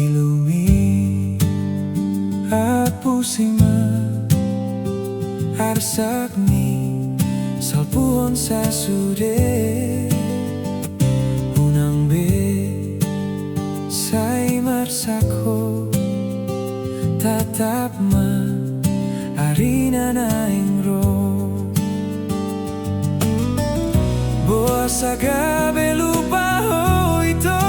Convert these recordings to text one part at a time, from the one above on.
Ilumi apusima arsakni salpuhon sasude unang be sai marsakho tatap ma arina naing ro boa sagabe lupa ho ito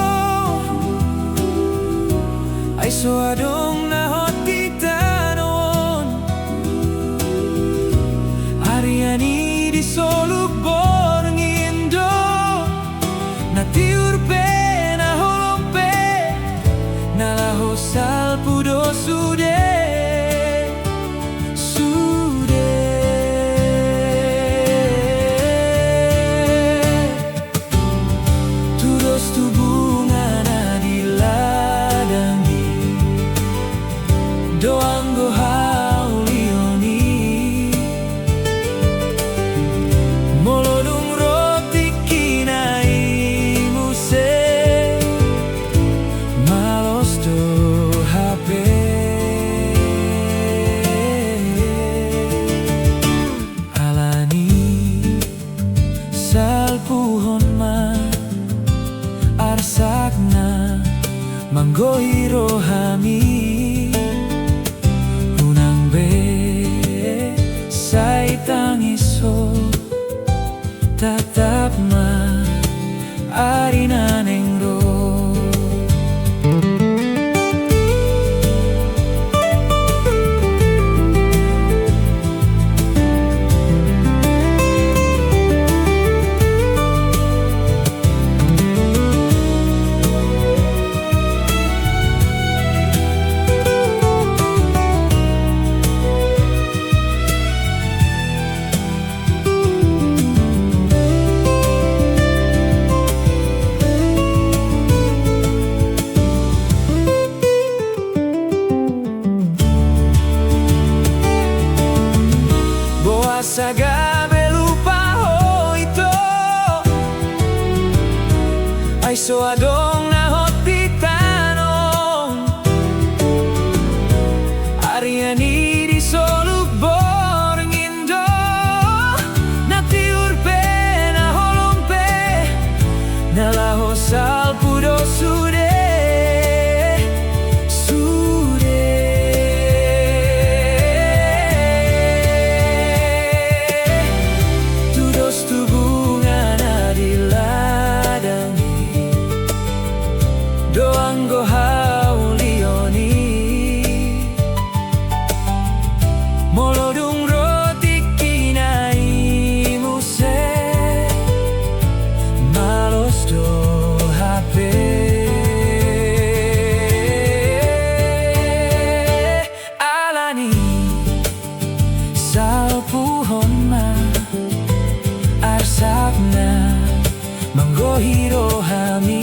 ay so adong nahot kita noon Ariani di soluk boreng indo na tiurpe na holompe na laho salpudo sude tudos tubungan adiladangi doang go haulioni molodung roti kinai muse malos do HP alani salpuhon ma arsakna manggohi rohami sai tangiso tatap ma arina nengro sagabe lupa ho ito ay so adong nahot titanong Ariani di soluk boreng indo na tiurpe na holompe na laho salpudo sude doang go haulioni molodung roti kinai muse malos do HP alani salpuhon ma arsakna manggohi rohami